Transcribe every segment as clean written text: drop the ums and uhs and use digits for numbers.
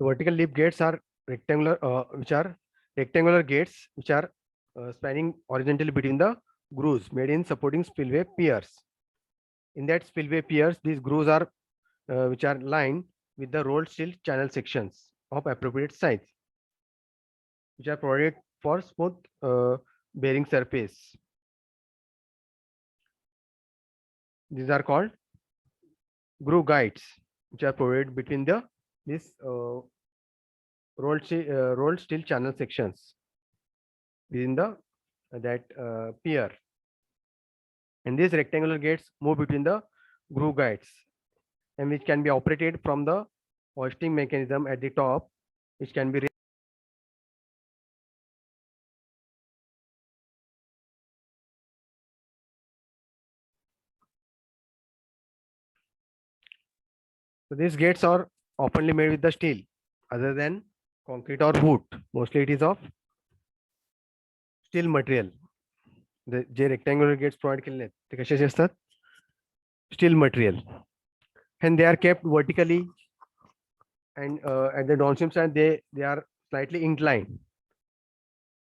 The vertical leaf gates are rectangular, which are spanning horizontally between the grooves made in supporting spillway piers. In that spillway piers, these grooves are which are lined with the rolled steel channel sections of appropriate size, which are provided for smooth bearing surface. These are called groove guides, which are provided between the this rolled steel channel sections within the that pier. And these rectangular gates move between the groove guides, and which can be operated from the hoisting mechanism at the top, which can be so these gates are oftenly made with the steel other than concrete or wood. Mostly it is of steel material. J rectangular gates provide केलेले आहेत ते कशाचे असतात? Steel material, and they are kept vertically, and at the downstream side they are slightly inclined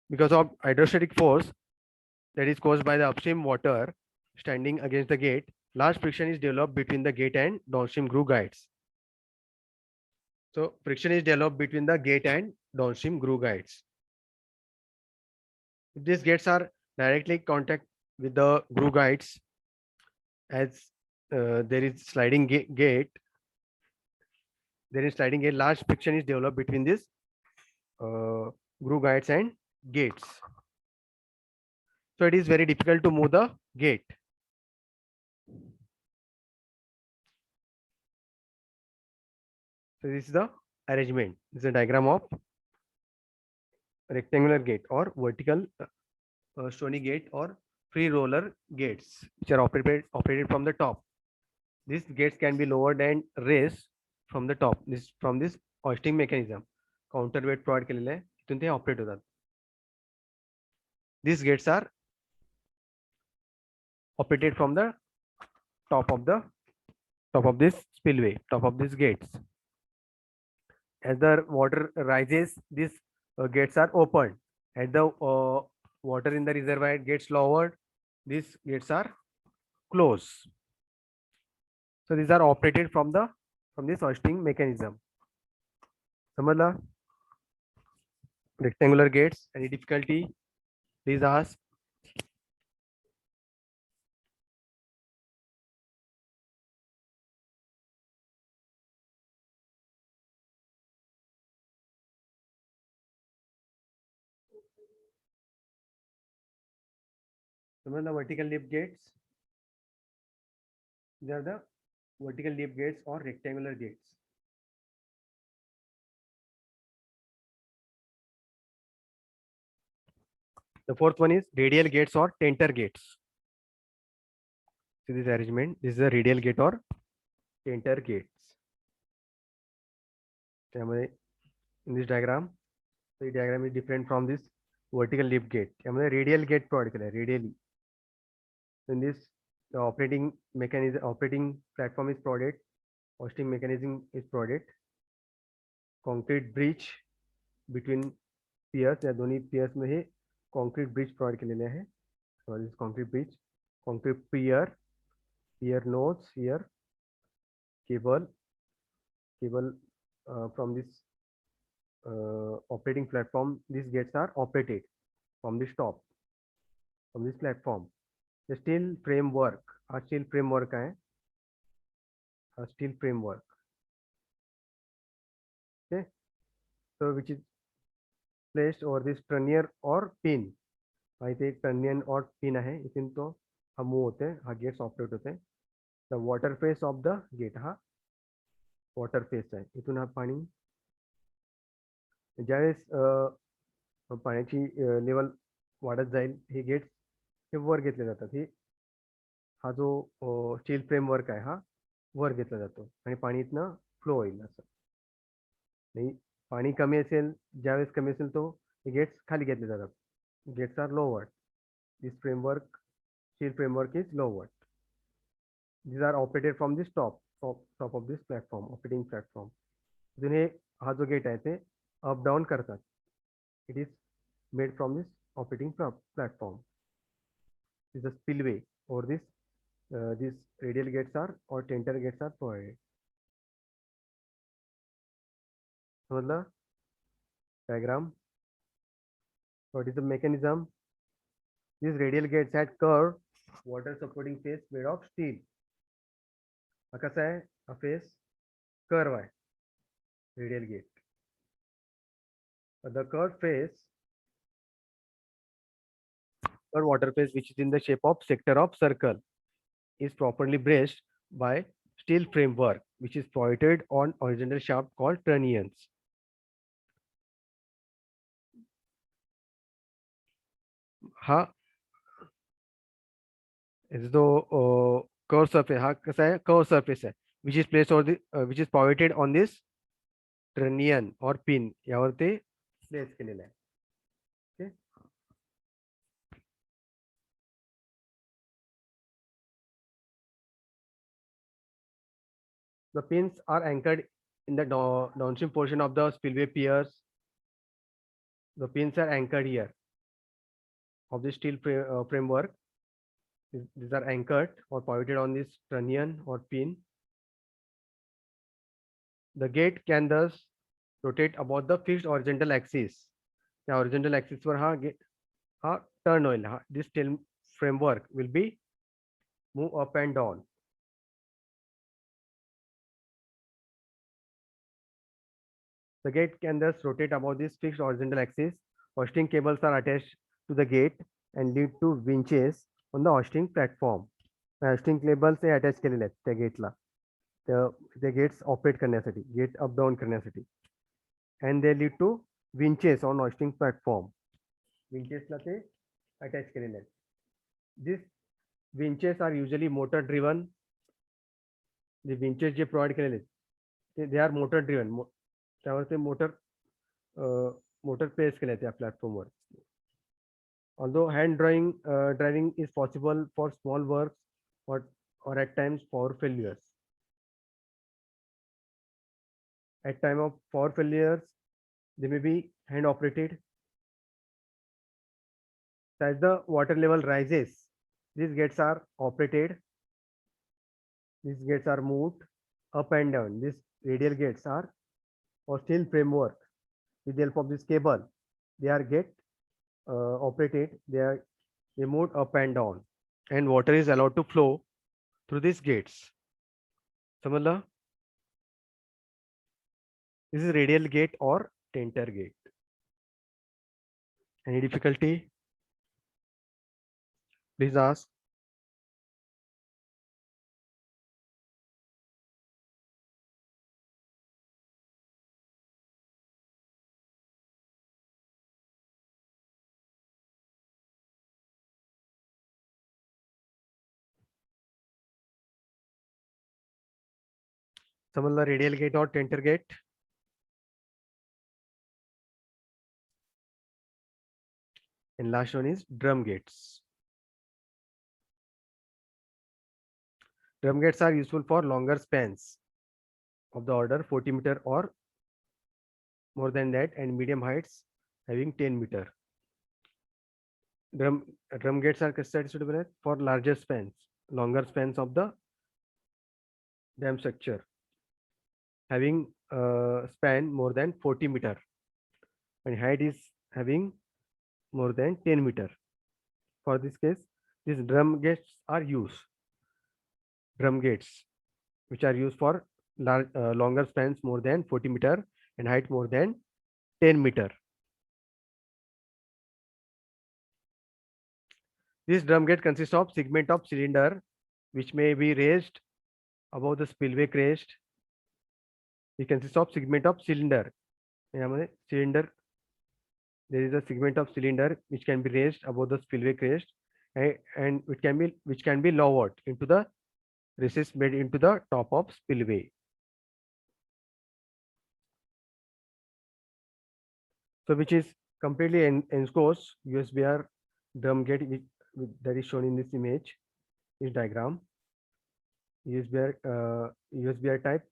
because of hydrostatic force that is caused by the upstream water standing against the gate. Large friction is developed between the gate and downstream groove guides. So friction is developed between the gate and downstream groove guides. If these gates are directly contact with the groove guides, as there is sliding gate, large friction is developed between these groove guides and gates. So it is very difficult to move the gate. So this is the arrangement. This is a diagram of rectangular gate or vertical stony gate or free roller gates, which are operated from the top. These gates can be lowered and raised from the top. This from this hoisting mechanism. Counterweight provide केलेले आहे, इथून ते operate होतात. These gates are operated from the top of this spillway, top of these gates. As the water rises, these gates are opened. As the water in the reservoir gets lowered, these gates are closed. So these are operated from this hoisting mechanism. समझला? Rectangular gates. Any difficulty? Please ask. Remember the vertical leaf gates? These are the vertical leaf gates or rectangular gates. The fourth one is radial gates or tenter gates. See this arrangement. This is a radial gate or tenter gates. In this diagram, the diagram is different from this vertical leaf gate. Radial gate provide radially. In this, the operating platform is provided. Hoisting mechanism is provided. Concrete bridge between piers या दोन्ही piers में ही concrete bridge provide केलेले आहे. So this concrete bridge, concrete pier nodes here, cable from this operating platform. These gates are operated from this top, from this platform. The steel framework, a steel framework है, a steel framework. Okay, so which is placed over this trunnion or pin. माहिती एक trunnion और pin है, इथून तो हम move होते हैं, हा gates operate होते हैं. The water face of the gate, हा water face आहे, इथून हा पाणी ज्यावेळेस पाण्याची लेवल वाढत जाईल, हे गेट्स हे वर घेतले जातात. हे हा जो स्टील फ्रेमवर्क आहे हा वर घेतला जातो आणि पाणी इथनं फ्लो होईल. असं नाही, पाणी कमी असेल, ज्यावेळेस कमी असेल तो हे गेट्स खाली घेतले जातात. Gates are lowered. This framework, steel framework is lowered. These are operated from this top of this platform, operating platform. इथून हे हा जो गेट आहे ते अप डाऊन करतात. It is made from this operating platform. Is a spillway or these radial gates are or tenter gates are provided. समजलं? Diagram. What is the mechanism? These radial gates had curved water supporting face made of steel. हा कसा आहे? हा face curve आहे, radial gate. The curved water face, which is in the shape of sector of circle, is properly braced by steel framework, which is pointed on horizontal shaft called trunnions. हा जो curve surface, हा कसा आहे? Curve surface आहे, which is place on which is pointed on this trunnion और pin, यावर ते place केलेलं आहे. Okay. The pins are anchored in the downstream portion of the spillway piers. The pins are anchored here of the steel framework. These are anchored or pivoted on this trunnion or pin. The gate can thus rotate about the fixed horizontal axis. The horizontal axis वर हा turn होईल. This steel framework will be move up and down. The gate can thus rotate about this fixed horizontal axis. Hoisting cables are attached to the gate and lead to winches on the hoisting platform. Hoisting cables हे attach केलेले आहेत त्या गेटला, त्या gates operate करण्यासाठी, gate up down करण्यासाठी. And they lead to winches on hoisting platform. विंचेसला ते अटॅच केलेले आहेत. This winches are usually motor driven. जे विंचेस जे प्रोव्हाइड केलेले आहेत ते दे आर मोटर ड्रिव्हन. त्यावर ते मोटर प्लेस केले आहेत त्या प्लॅटफॉर्मवर. Although hand driving is possible for small works or at times power failures. At time of power failures, they may be hand operated. As the water level rises, these gates are operated. These gates are moved up and down. These radial gates are or steel framework. With the help of this cable, they are operated. They moved up and down, and water is allowed to flow through these gates. समजलं? This is radial gate or tenter gate. Any difficulty? Please ask. समजलं radial gate or tenter gate? And last one is drum gates. Drum gates are useful for longer spans of the order 40 meter or more than that, and medium heights having 10 meter. Drum gates are suitable for larger spans, longer spans of the dam structure having span more than 40 meter, and height is having more than 10 meter. For this case, these drum gates are used. Drum gates, which are used for longer spans more than 40 meter and height more than 10 meter. This drum gate consists of segment of cylinder which may be raised above the spillway crest. It consists of segment of cylinder. Cylinder, there is a segment of cylinder which can be raised above the spillway crest, and which can be lowered into the recess made into the top of spillway. So which is completely enclosed USBR drum gate, that is shown in this image, this diagram. USBR type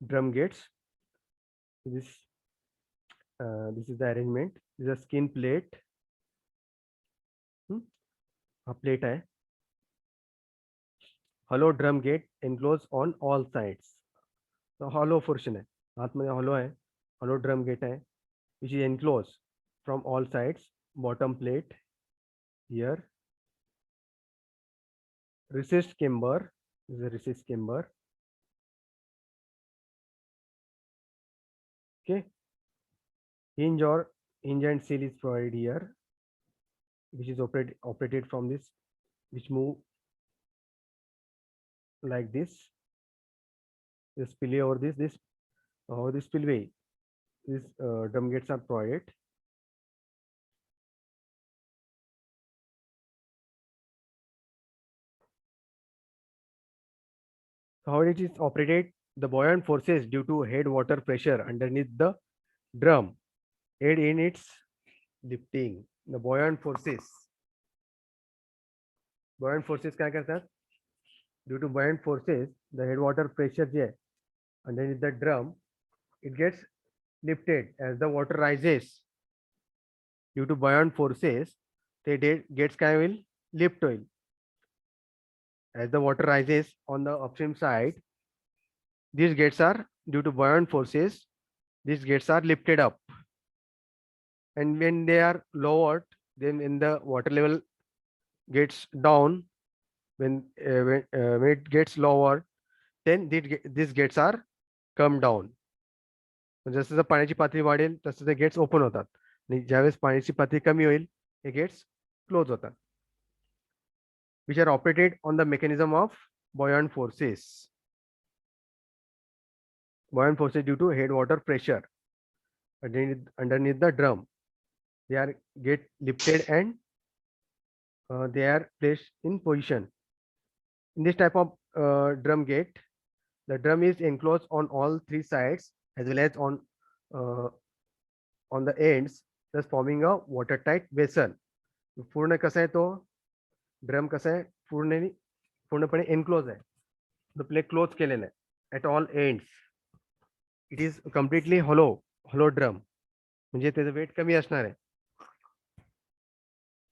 drum gates This is the arrangement. This is a skin plate. हा plate है. Hollow drum gate enclosed on all sides. तो hollow portion है, हाथ में hollow है, hollow drum gate है, which is enclosed from all sides. Bottom plate here. Recessed chamber. This is a recessed chamber. Okay. Hinge and seal is provided here, which is operated from this, which move like this. This spillway over this spillway. These drum gates are provided. How it is operated? The buoyant forces due to head water pressure underneath the drum aid in its lifting. The buoyant forces क्या करता है? Due to buoyant forces, the head water pressure जो है underneath the drum, it gets lifted as the water rises. Due to buoyant forces, the gates will lift oil. As the water rises on the upstream side, these gates are, due to buoyant forces, these gates are lifted up. And when they are lowered, then when the water level gets down, when it gets lower, then these gates are come down. जसं पाण्याची पातळी वाढेल तसं ते gets open होतात आणि ज्यावेळेस पाण्याची पातळी कमी होईल हे गेट्स क्लोज होतात. Which are operated on the mechanism of buoyant forces. Buoyant forces due to head water pressure underneath the drum. They are get lifted and they are placed in position. In this type of drum gate, the drum is enclosed on all three sides as well as on the ends, thus forming a watertight vessel. पूर्ण कसं आहे तो drum कसा आहे पूर्णपणे enclose आहे. तो play close केलेला आहे at all ends. It is completely hollow drum. म्हणजे त्याचं वेट कमी असणार आहे.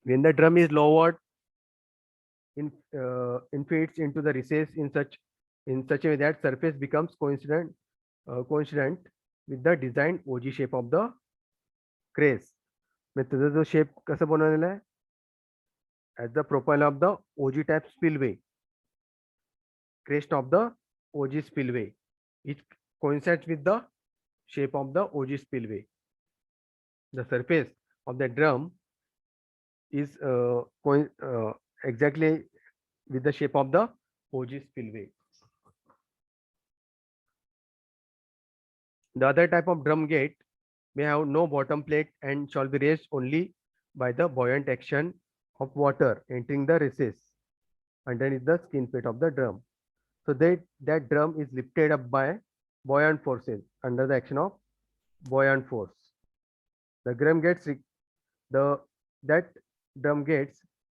When the drum is lowered, inflates into the recess in such a way that surface becomes coincident with the designed OG shape of the crest. म्हणजे त्याचा जो shape कसा बनवलेला आहे? As the profile of the OG type spillway, crest of the OG spillway, it coincides with the shape of the OG spillway. The surface of the drum is exactly with the shape of the OG spillway. The other type of drum gate may have no bottom plate and shall be raised only by the buoyant action of water entering the recess underneath the skin plate of the drum. So that drum is lifted up by buoyant forces under the action of buoyant force. The drum gates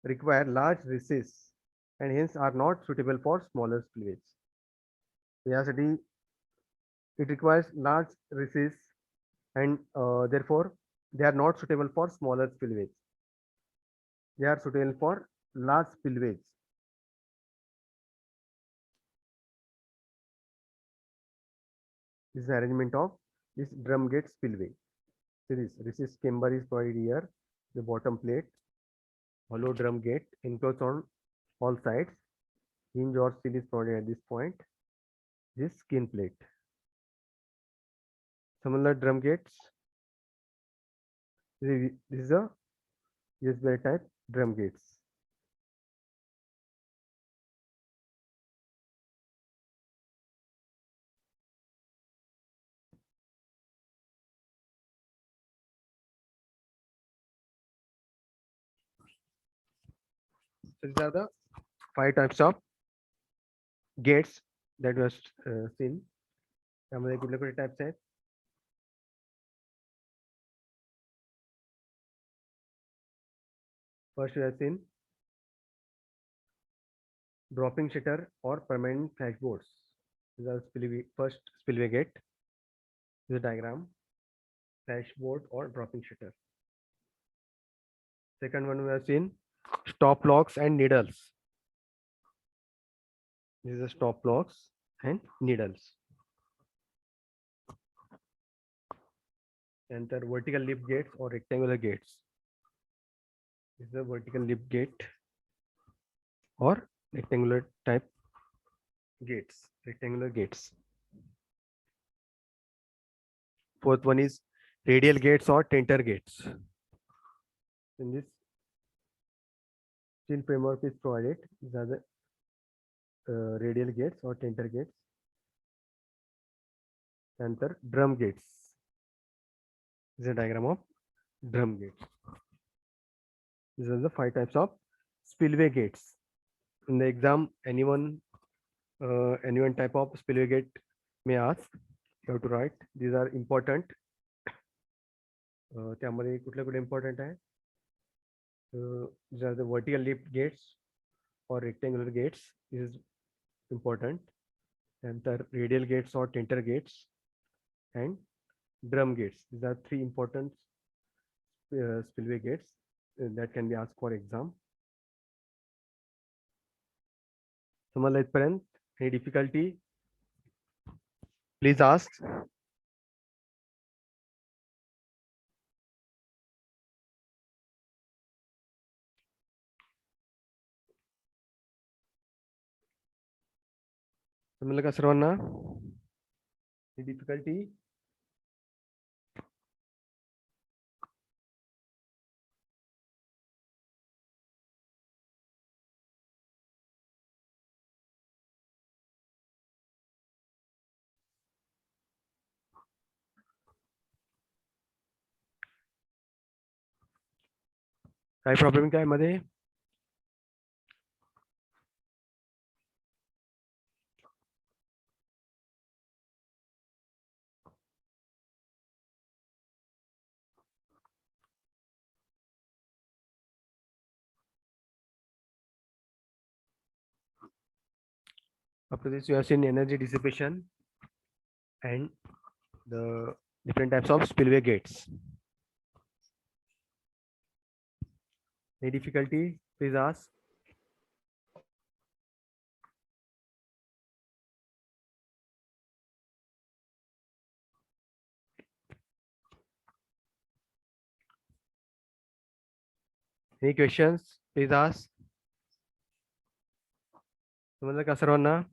require large recess and hence are not suitable for smaller spillways. यासाठी it requires large recess and therefore they are not suitable for smaller spillways. They are suitable for large spillways. This is the arrangement of this drum gate spillway. So this recess chamber is provided here. The bottom plate, hollow drum gate enclosed on all sides. Hinge or seal is provided at this point. This skin plate. Similar drum gates. This is a USB type drum gates. So these are the 5 types of gates that was seen. त्यामध्ये कुठले कुठले types आहेत? First we have seen dropping shutter or permanent flashboards. This is our first spillway gate. the diagram, dashboard or dropping shutter. Second one we have seen stop locks and needles. This is a stop locks and needles. And the vertical lift gates or rectangular gates. This is a vertical lift gate or rectangular type gates, rectangular gates. Fourth one is radial gates or tenter gates. In this steel framework is provided. These are the radial gates or tenter gates. And the drum gates. This is a diagram of drum gates. These are the 5 types of spillway gates. In the exam, anyone type of spillway gate may ask. You have to write. These are important. त्यामध्ये कुठले कुठले important आहे? These are the vertical lift gates or rectangular gates. This is important. And the radial gates or tenter gates and drum gates. These are 3 important spillway gates that can be asked for exam. समजलं इथपर्यंत? Any difficulty? Please ask. समजलं का सर्वांना? Any difficulty? काय problem काय मध्ये? After this, you have seen energy dissipation and the different types of spillway gates. Any difficulty? Please ask. Any questions? Please ask. समजलं का सर्वांना?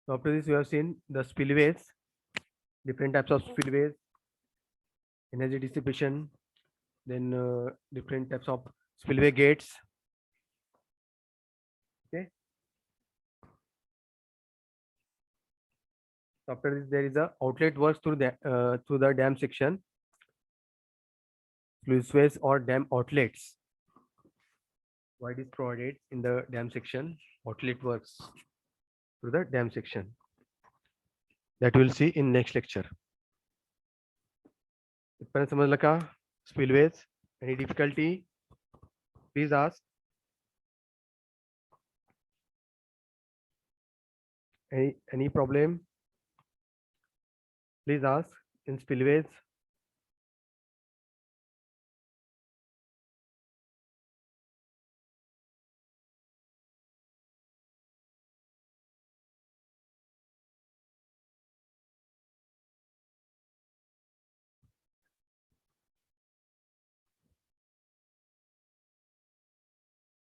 So after this, you have seen the spillways, different types of spillways, energy dissipation, then different types of spillway gates. Okay. So after this, there is a outlet works through the dam section, sluiceways or dam outlets. Why it is provided in the dam section? Outlet works through the dam section. That we'll see in next lecture. इथपर्यंत समजलं का? Spillways. Any difficulty? Please ask. Any problem? Please ask in spillways.